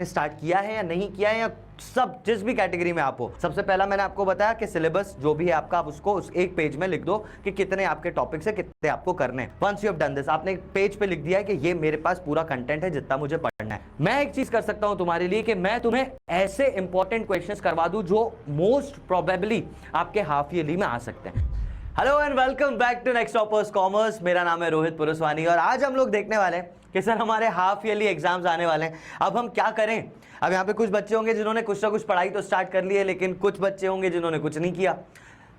Start किया है या नहीं किया है, या सब जिस भी कैटेगरी में आप हो, सबसे पहला मैंने आपको बताया कि सिलेबस जो भी है आपका, आप उसको उस एक पेज में लिख दो कि कितने आपके टॉपिक्स है, कितने आपको करने हैं। Once you have done this, आपने एक पेज पे लिख दिया है कि ये मेरे पास पूरा कंटेंट है जितना मुझे पढ़ना है। मैं एक चीज कर सकता हूं तुम्हारे लिए कि मैं तुम्हें ऐसे इंपॉर्टेंट क्वेश्चंस करवा दूं जो मोस्ट प्रोबेबली आपके हाफ ईयरली में आ सकते हैं। Hello and welcome back to Next Toppers Commerce. मेरा नाम है रोहित पुरुषवानी और आज हम लोग देखने वाले हैं कि सर हमारे हाफ ईयरली एग्जाम्स आने वाले हैं, अब हम क्या करें। अब यहाँ पे कुछ बच्चे होंगे जिन्होंने कुछ ना कुछ पढ़ाई तो स्टार्ट कर ली है, लेकिन कुछ बच्चे होंगे जिन्होंने कुछ नहीं किया।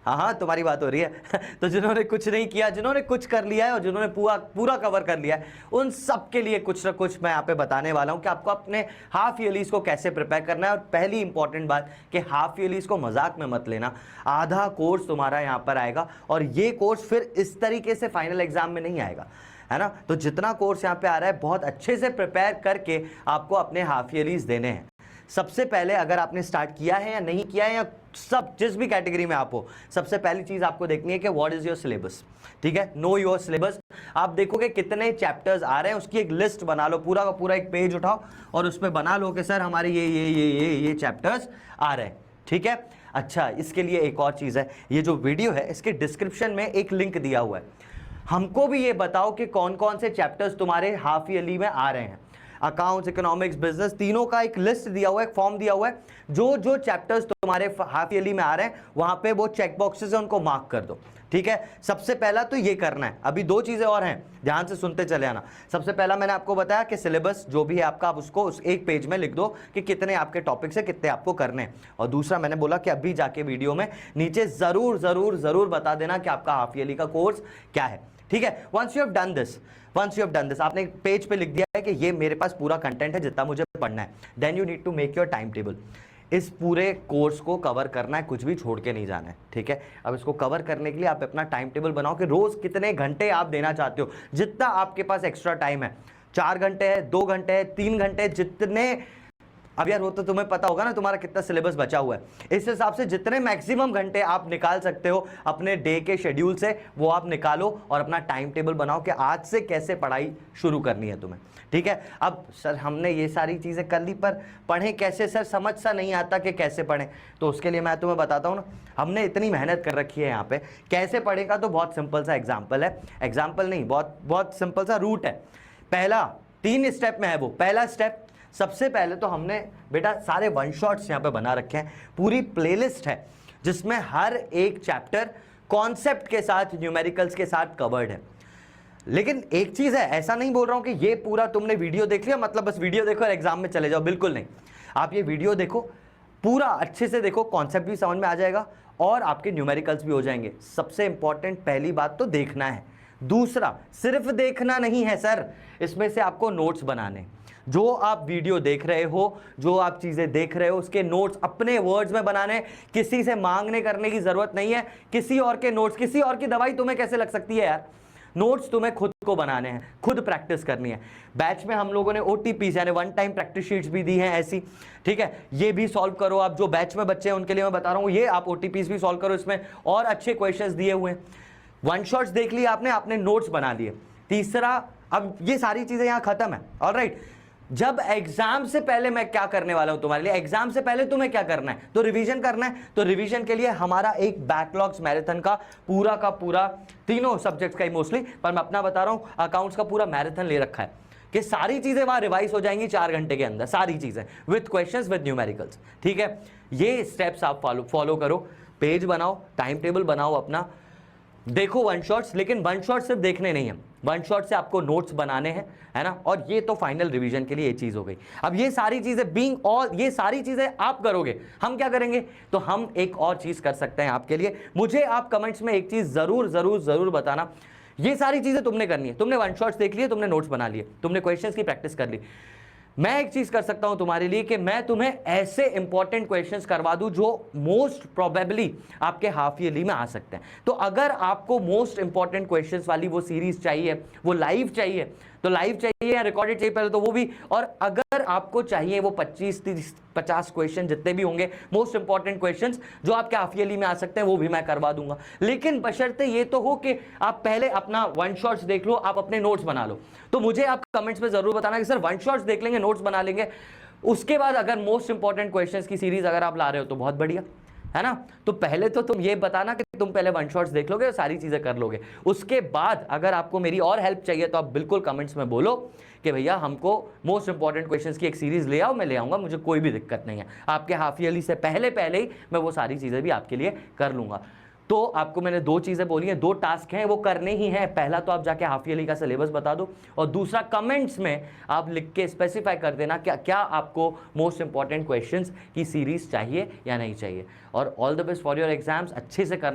हाँ, तुम्हारी बात हो रही है तो जिन्होंने कुछ नहीं किया, जिन्होंने कुछ कर लिया है और जिन्होंने पूरा कवर कर लिया है, उन सब के लिए कुछ ना कुछ मैं यहाँ पे बताने वाला हूँ कि आपको अपने हाफ ईयरलीज को कैसे प्रिपेयर करना है। और पहली इंपॉर्टेंट बात कि हाफ ईयरलीज को मजाक में मत लेना, आधा कोर्स तुम्हारा यहाँ पर आएगा और ये कोर्स फिर इस तरीके से फाइनल एग्जाम में नहीं आएगा, है ना। तो जितना कोर्स यहाँ पे आ रहा है बहुत अच्छे से प्रिपेयर करके आपको अपने हाफ ईयरलीज देने हैं। सबसे पहले अगर आपने स्टार्ट किया है या नहीं किया है, या सब जिस भी कैटेगरी में आप हो, सबसे पहली चीज आपको देखनी है कि व्हाट इज योर सिलेबस। ठीक है, नो योर सिलेबस। आप देखोगे कितने चैप्टर्स आ रहे हैं, उसकी एक लिस्ट बना लो, पूरा का पूरा एक पेज उठाओ और उसमें बना लो कि सर हमारे ये चैप्टर्स आ रहे हैं। ठीक है, अच्छा, इसके लिए एक और चीज है, ये जो वीडियो है इसके डिस्क्रिप्शन में एक लिंक दिया हुआ है। हमको भी ये बताओ कि कौन कौन से चैप्टर्स तुम्हारे हाफ ईयरली में आ रहे हैं। अकाउंट्स, इकोनॉमिक्स, बिजनेस, तीनों का एक लिस्ट दिया हुआ है, एक फॉर्म दिया हुआ है। जो जो चैप्टर्स तुम्हारे हाफ ईयरली में आ रहे हैं वहां पे वो चेक बॉक्सेस है, उनको मार्क कर दो। ठीक है, सबसे पहला तो ये करना है। अभी दो चीजें और हैं, ध्यान से सुनते चले आना। सबसे पहला मैंने आपको बताया कि सिलेबस जो भी है आपका, आप उसको उस एक पेज में लिख दो कि कितने आपके टॉपिक्स है, कितने आपको करने हैं। और दूसरा मैंने बोला कि अभी जाके वीडियो में नीचे जरूर जरूर जरूर बता देना कि आपका हाफ ईयरली का कोर्स क्या है। ठीक है, once you have done this, आपने एक पेज पे लिख दिया है कि ये मेरे पास पूरा कंटेंट है जितना मुझे पढ़ना है, then you need to make your time table. इस पूरे कोर्स को कवर करना है, कुछ भी छोड़ के नहीं जाना है। ठीक है, अब इसको कवर करने के लिए आप अपना टाइम टेबल बनाओ कि रोज कितने घंटे आप देना चाहते हो, जितना आपके पास एक्स्ट्रा टाइम है। 4 घंटे है, 2 घंटे है, 3 घंटे, जितने। अब यार वो तो तुम्हें पता होगा ना तुम्हारा कितना सिलेबस बचा हुआ है, इस हिसाब से जितने मैक्सिमम घंटे आप निकाल सकते हो अपने डे के शेड्यूल से वो आप निकालो और अपना टाइम टेबल बनाओ कि आज से कैसे पढ़ाई शुरू करनी है तुम्हें। ठीक है, अब सर हमने ये सारी चीज़ें कर ली पर पढ़ें कैसे सर, समझ सा नहीं आता कि कैसे पढ़ें। तो उसके लिए मैं तुम्हें बताता हूँ ना, हमने इतनी मेहनत कर रखी है यहाँ पे। कैसे पढ़ेगा तो बहुत सिंपल सा एग्जाम्पल है, एग्जाम्पल नहीं, बहुत सिंपल सा रूट है। पहला 3 स्टेप में है वो। पहला स्टेप, सबसे पहले तो हमने बेटा सारे वन शॉट्स यहाँ पे बना रखे हैं, पूरी प्लेलिस्ट है जिसमें हर एक चैप्टर कॉन्सेप्ट के साथ, न्यूमेरिकल्स के साथ कवर्ड है। लेकिन एक चीज है, ऐसा नहीं बोल रहा हूं कि ये पूरा तुमने वीडियो देख लिया मतलब बस वीडियो देखो और एग्जाम में चले जाओ, बिल्कुल नहीं। आप ये वीडियो देखो, पूरा अच्छे से देखो, कॉन्सेप्ट भी समझ में आ जाएगा और आपके न्यूमेरिकल्स भी हो जाएंगे। सबसे इंपॉर्टेंट पहली बात तो देखना है। दूसरा, सिर्फ देखना नहीं है सर, इसमें से आपको नोट्स बनाने। जो आप वीडियो देख रहे हो, जो आप चीजें देख रहे हो, उसके नोट्स अपने वर्ड्स में बनाने। किसी से मांगने करने की जरूरत नहीं है। किसी और के नोट्स, किसी और की दवाई तुम्हें कैसे लग सकती है यार। नोट्स तुम्हें खुद को बनाने हैं, खुद प्रैक्टिस करनी है। बैच में हम लोगों ने OTPs यानी वन टाइम प्रैक्टिस शीट्स भी दी हैं ऐसी। ठीक है, ये भी सॉल्व करो आप। जो बैच में बच्चे हैं उनके लिए मैं बता रहा हूँ, ये आप OTPs भी सॉल्व करो, इसमें और अच्छे क्वेश्चंस दिए हुए हैं। वन शॉट्स देख लिए आपने, आपने नोट्स बना लिए। तीसरा, अब ये सारी चीजें यहां खत्म है, ऑलराइट। जब एग्जाम से पहले मैं क्या करने वाला हूं तुम्हारे लिए, एग्जाम से पहले तुम्हें क्या करना है, तो रिवीजन करना है। तो रिवीजन के लिए हमारा एक बैकलॉग्स मैराथन का पूरा तीनों सब्जेक्ट्स का ही मोस्टली, पर मैं अपना बता रहा हूं, अकाउंट्स का पूरा मैराथन ले रखा है कि सारी चीजें वहां रिवाइज हो जाएंगी 4 घंटे के अंदर, सारी चीजें विद क्वेश्चंस, विद न्यूमेरिकल्स। ठीक है, ये स्टेप्स आप फॉलो करो। पेज बनाओ, टाइम टेबल बनाओ अपना, देखो वन शॉट्स। लेकिन वन शॉट सिर्फ देखने नहीं है, वन शॉट से आपको नोट्स बनाने हैं, है ना। और ये तो फाइनल रिवीजन के लिए ये चीज हो गई। अब ये सारी चीजें बीइंग ऑल, ये सारी चीजें आप करोगे, हम क्या करेंगे, तो हम एक और चीज कर सकते हैं आपके लिए। मुझे आप कमेंट्स में एक चीज जरूर जरूर जरूर बताना, ये सारी चीजें तुमने करनी है। तुमने वन शॉट्स देख लिए, तुमने नोट्स बना लिए, तुमने क्वेश्चंस की प्रैक्टिस कर ली। मैं एक चीज कर सकता हूं तुम्हारे लिए कि मैं तुम्हें ऐसे इंपॉर्टेंट क्वेश्चंस करवा दूं जो मोस्ट प्रोबेबली आपके हाफ ईयरली में आ सकते हैं। तो अगर आपको मोस्ट इंपॉर्टेंट क्वेश्चंस वाली वो सीरीज चाहिए, वो लाइव चाहिए, तो लाइव चाहिए या रिकॉर्डेड चाहिए पहले तो वो भी, और अगर आपको चाहिए वो 25-30-50 क्वेश्चन जितने भी होंगे मोस्ट इंपॉर्टेंट क्वेश्चंस जो आपके हाफ ईयरली में आ सकते हैं, वो भी मैं करवा दूंगा। लेकिन बशर्ते ये तो हो कि आप पहले अपना वन शॉट्स देख लो, आप अपने नोट्स बना लो। तो मुझे आप कमेंट्स में जरूर बताना कि सर वन शॉट्स देख लेंगे, नोट्स बना लेंगे, उसके बाद अगर मोस्ट इंपॉर्टेंट क्वेश्चंस की सीरीज अगर आप ला रहे हो तो बहुत बढ़िया, है ना। तो पहले तो तुम ये बताना कि तुम पहले वन शॉट्स देख लोगे और सारी चीजें कर लोगे। उसके बाद अगर आपको मेरी और हेल्प चाहिए तो आप बिल्कुल कमेंट्स में बोलो कि भैया हमको मोस्ट इंपॉर्टेंट क्वेश्चंस की एक सीरीज ले आओ, मैं ले आऊंगा, मुझे कोई भी दिक्कत नहीं है। आपके हाफ ईयरली से पहले पहले ही मैं वो सारी चीजें भी आपके लिए कर लूंगा। तो आपको मैंने दो चीजें बोली हैं, दो टास्क हैं, वो करने ही हैं। पहला तो आप जाके हाफ ईयरली का सिलेबस बता दो, और दूसरा कमेंट्स में आप लिख के स्पेसिफाई कर देना क्या क्या आपको मोस्ट इंपॉर्टेंट क्वेश्चंस की सीरीज चाहिए या नहीं चाहिए। और all the best for your exams, अच्छे से करना।